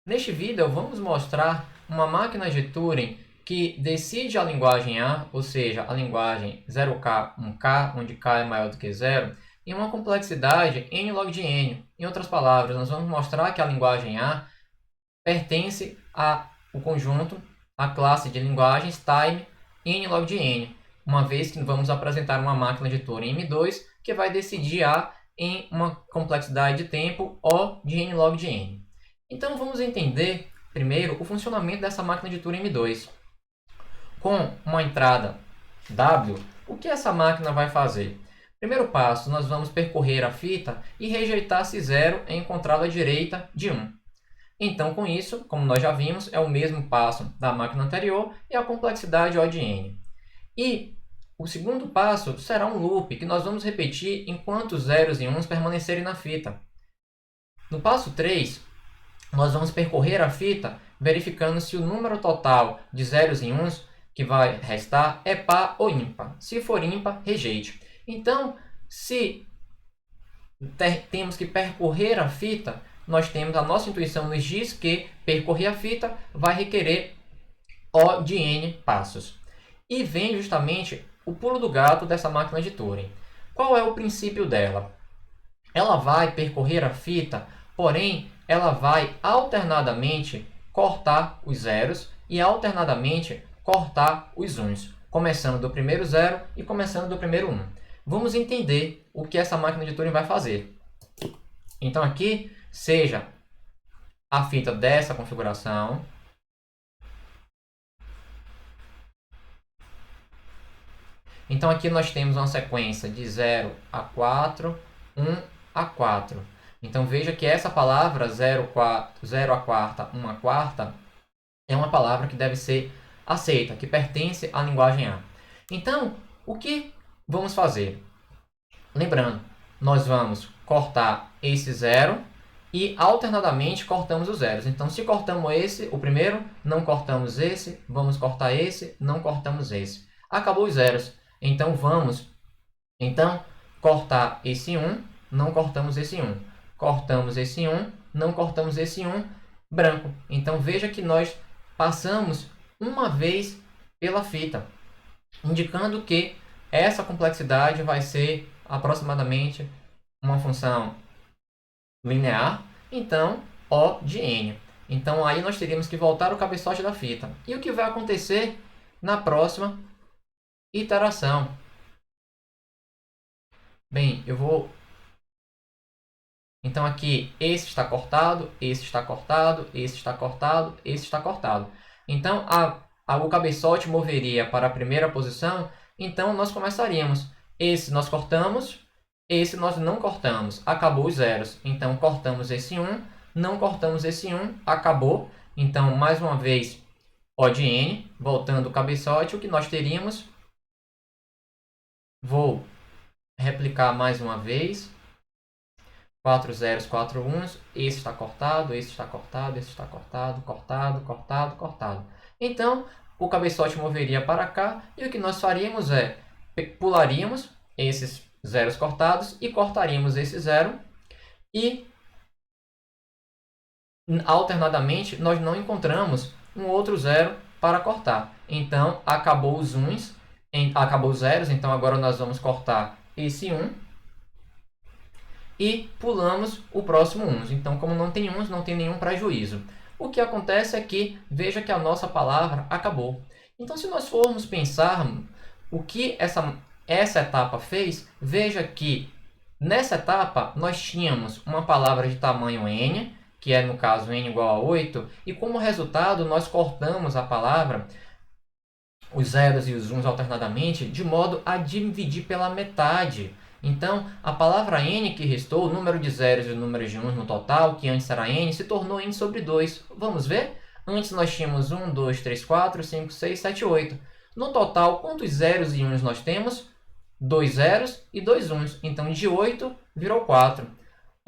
Neste vídeo, vamos mostrar uma máquina de Turing que decide a linguagem A, ou seja, a linguagem 0K, 1K, onde K é maior do que 0, em uma complexidade n log de n. Em outras palavras, nós vamos mostrar que a linguagem A pertence ao conjunto, à classe de linguagens time n log de n, uma vez que vamos apresentar uma máquina de Turing M2 que vai decidir A em uma complexidade de tempo O de n log de n. Então vamos entender primeiro o funcionamento dessa máquina de Turing M2. Com uma entrada W, o que essa máquina vai fazer? Primeiro passo, nós vamos percorrer a fita e rejeitar se 0 é encontrado à direita de 1. Então, com isso, como nós já vimos, é o mesmo passo da máquina anterior e a complexidade O de n. E o segundo passo será um loop, que nós vamos repetir enquanto os zeros e uns permanecerem na fita. No passo 3, nós vamos percorrer a fita verificando se o número total de zeros e uns que vai restar é par ou ímpar. Se for ímpar, rejeite. Então, se temos que percorrer a fita, a nossa intuição nos diz que percorrer a fita vai requerer O de n passos. E vem justamente o pulo do gato dessa máquina de Turing. Qual é o princípio dela? Ela vai percorrer a fita, porém, ela vai alternadamente cortar os zeros e alternadamente cortar os uns, começando do primeiro zero e começando do primeiro 1. Vamos entender o que essa máquina de Turing vai fazer. Então aqui, seja a fita dessa configuração, então aqui nós temos uma sequência de 0 a 4, 1 a 4. Então veja que essa palavra 0 a quarta, 1 a quarta, é uma palavra que deve ser aceita, que pertence à linguagem A. Então, o que vamos fazer? Lembrando, nós vamos cortar esse 0 e alternadamente cortamos os zeros. Então, se cortamos esse, o primeiro, não cortamos esse, vamos cortar esse, não cortamos esse. Acabou os zeros. Então, vamos cortar esse 1, não cortamos esse 1. Cortamos esse 1, não cortamos esse 1, branco. Então, veja que nós passamos uma vez pela fita, indicando que essa complexidade vai ser aproximadamente uma função linear, então O de n. Então, aí nós teríamos que voltar o cabeçote da fita. E o que vai acontecer na próxima iteração? Bem, eu vou... Então, aqui, esse está cortado, esse está cortado, esse está cortado, esse está cortado. Então, o cabeçote moveria para a primeira posição. Então, nós começaríamos. Esse nós cortamos, esse nós não cortamos. Acabou os zeros. Então, cortamos esse 1, não cortamos esse 1, acabou. Então, mais uma vez, O de n, voltando o cabeçote, o que nós teríamos... Vou replicar mais uma vez. 4 zeros, 4 uns, esse está cortado, esse está cortado, esse está cortado, cortado, cortado, cortado. Então, o cabeçote moveria para cá e o que nós faríamos é pularíamos esses zeros cortados e cortaríamos esse zero e alternadamente nós não encontramos um outro zero para cortar. Então, acabou os uns, acabou os zeros, então agora nós vamos cortar esse 1 e pulamos o próximo uns. Então, como não tem uns, não tem nenhum prejuízo. O que acontece é que, veja que a nossa palavra acabou. Então, se nós formos pensar o que essa etapa fez, veja que nessa etapa nós tínhamos uma palavra de tamanho n, que é, no caso, n igual a 8, e como resultado nós cortamos a palavra, os zeros e os uns alternadamente, de modo a dividir pela metade. Então, a palavra n que restou, o número de zeros e o número de uns no total, que antes era n, se tornou n sobre 2. Vamos ver? Antes nós tínhamos 1, 2, 3, 4, 5, 6, 7, 8. No total, quantos zeros e uns nós temos? 2 zeros e 2 uns. Então, de 8 virou 4.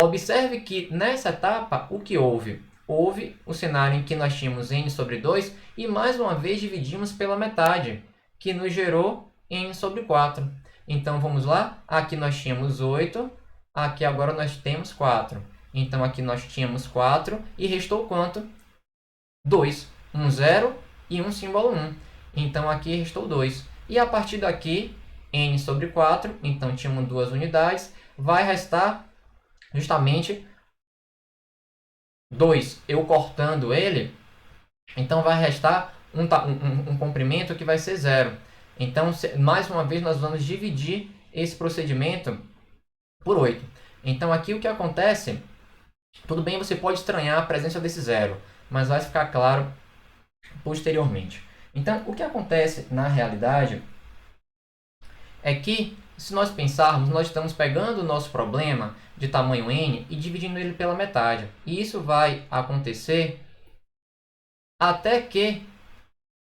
Observe que nessa etapa, o que houve? Houve um cenário em que nós tínhamos n sobre 2 e mais uma vez dividimos pela metade, que nos gerou n sobre 4. Então, vamos lá. Aqui nós tínhamos 8, aqui agora nós temos 4. Então, aqui nós tínhamos 4 e restou quanto? 2. Um 0 e um símbolo 1. Então, aqui restou 2. E a partir daqui, n sobre 4, então tínhamos 2 unidades, vai restar justamente 2. Eu cortando ele, então vai restar um comprimento que vai ser 0. Então, mais uma vez, nós vamos dividir esse procedimento por 8. Então, aqui o que acontece, tudo bem, você pode estranhar a presença desse 0, mas vai ficar claro posteriormente. Então, o que acontece na realidade é que, se nós pensarmos, nós estamos pegando o nosso problema de tamanho n e dividindo ele pela metade. E isso vai acontecer até que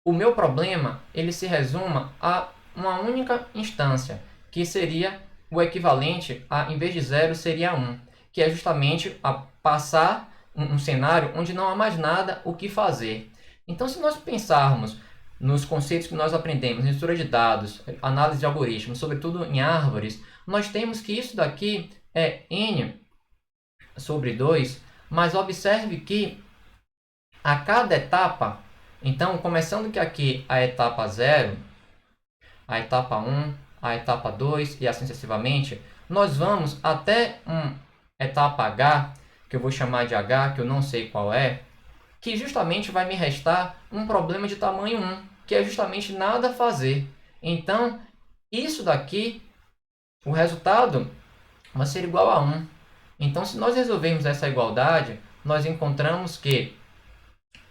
o meu problema ele se resuma a uma única instância, que seria o equivalente a, em vez de 0, seria 1, que é justamente a passar um cenário onde não há mais nada o que fazer. Então, se nós pensarmos nos conceitos que nós aprendemos em estrutura de dados, análise de algoritmos, sobretudo em árvores, nós temos que isso daqui é n sobre 2, mas observe que a cada etapa, então, começando que aqui a etapa 0, a etapa 1, a etapa 2 e assim sucessivamente, nós vamos até uma etapa H, que eu vou chamar de H, que eu não sei qual é, que justamente vai me restar um problema de tamanho 1, que é justamente nada a fazer. Então, isso daqui, o resultado vai ser igual a 1. Então, se nós resolvermos essa igualdade, nós encontramos que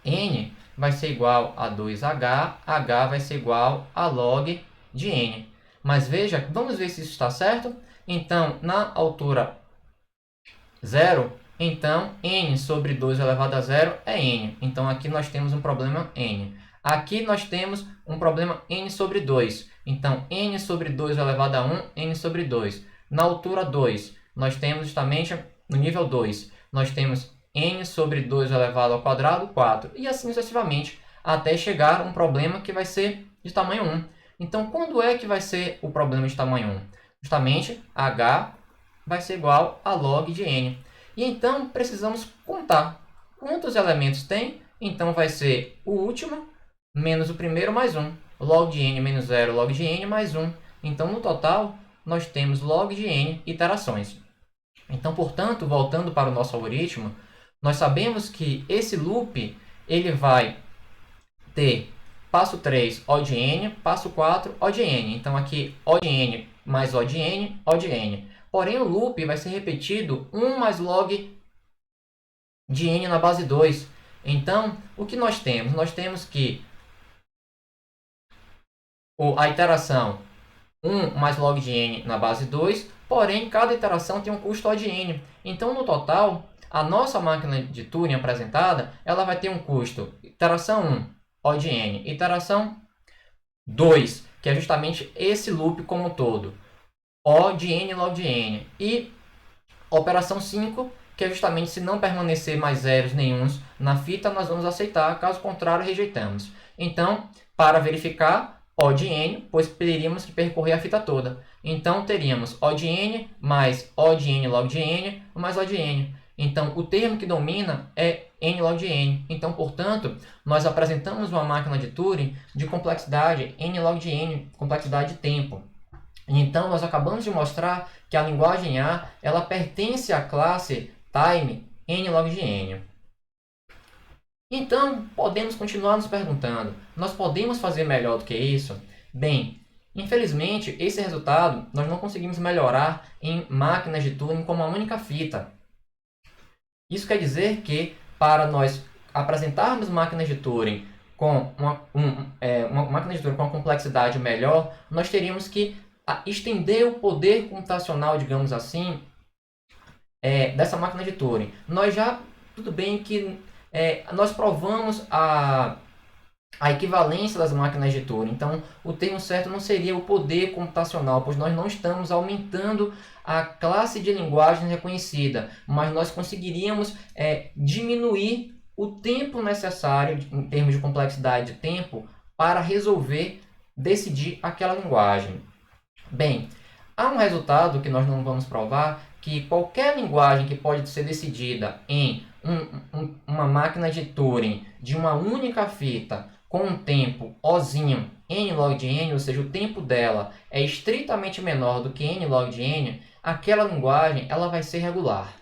n vai ser igual a 2h, h vai ser igual a log de n. Mas veja, vamos ver se isso está certo. Então, na altura 0, então n sobre 2 elevado a 0 é n. Então, aqui nós temos um problema n. Aqui nós temos um problema n sobre 2. Então, n sobre 2 elevado a 1, n sobre 2. Na altura 2, nós temos justamente no nível 2, nós temos n sobre 2 elevado ao quadrado, 4. E assim sucessivamente, até chegar a um problema que vai ser de tamanho 1. Então, quando é que vai ser o problema de tamanho 1? Justamente, h vai ser igual a log de n. E então, precisamos contar quantos elementos tem. Então, vai ser o último menos o primeiro mais 1. Log de n menos 0, log de n mais 1. Então, no total, nós temos log de n iterações. Então, portanto, voltando para o nosso algoritmo, nós sabemos que esse loop ele vai ter passo 3, O de n, passo 4, O de n. Então, aqui, O de n mais O de n, O de n. Porém, o loop vai ser repetido 1 mais log de n na base 2. Então, o que nós temos? Nós temos que a iteração 1 mais log de n na base 2, porém, cada iteração tem um custo O de n. Então, no total, a nossa máquina de Turing apresentada, ela vai ter um custo iteração 1, O de n, iteração 2, que é justamente esse loop como um todo, O de n log de n, e operação 5, que é justamente se não permanecer mais zeros nenhuns na fita, nós vamos aceitar, caso contrário, rejeitamos. Então, para verificar O de n, pois teríamos que percorrer a fita toda. Então, teríamos O de n mais O de n log de n mais O de n. Então, o termo que domina é n log de n. Então, portanto, nós apresentamos uma máquina de Turing de complexidade n log de n, complexidade de tempo. Então, nós acabamos de mostrar que a linguagem A ela pertence à classe time n log de n. Então, podemos continuar nos perguntando, nós podemos fazer melhor do que isso? Bem, infelizmente, esse resultado nós não conseguimos melhorar em máquinas de Turing com uma única fita. Isso quer dizer que, para nós apresentarmos máquinas de Turing com uma máquina de Turing com uma complexidade melhor, nós teríamos que estender o poder computacional, digamos assim, dessa máquina de Turing. Nós já, tudo bem que nós provamos a equivalência das máquinas de Turing. Então, o termo certo não seria o poder computacional, pois nós não estamos aumentando a classe de linguagem reconhecida, mas nós conseguiríamos diminuir o tempo necessário, em termos de complexidade de tempo, para resolver, decidir aquela linguagem. Bem, há um resultado que nós não vamos provar, que qualquer linguagem que pode ser decidida em uma máquina de Turing de uma única fita com um tempo Ozinho n log de n, ou seja, o tempo dela é estritamente menor do que n log de n, aquela linguagem ela vai ser regular.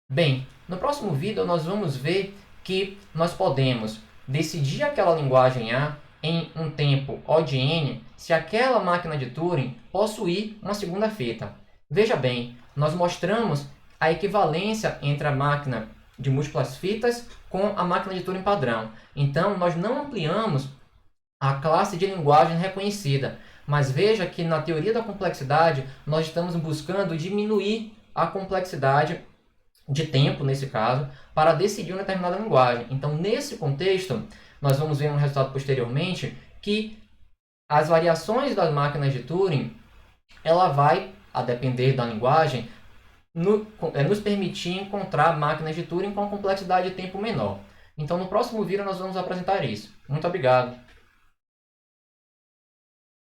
Bem, no próximo vídeo nós vamos ver que nós podemos decidir aquela linguagem A em um tempo O de n se aquela máquina de Turing possuir uma segunda fita. Veja bem, nós mostramos a equivalência entre a máquina de múltiplas fitas com a máquina de Turing padrão. Então, nós não ampliamos a classe de linguagem reconhecida, mas veja que na teoria da complexidade nós estamos buscando diminuir a complexidade de tempo, nesse caso, para decidir uma determinada linguagem. Então, nesse contexto, nós vamos ver um resultado posteriormente que as variações das máquinas de Turing, ela vai, a depender da linguagem, nos permitir encontrar máquinas de Turing com complexidade de tempo menor. Então, no próximo vídeo, nós vamos apresentar isso. Muito obrigado!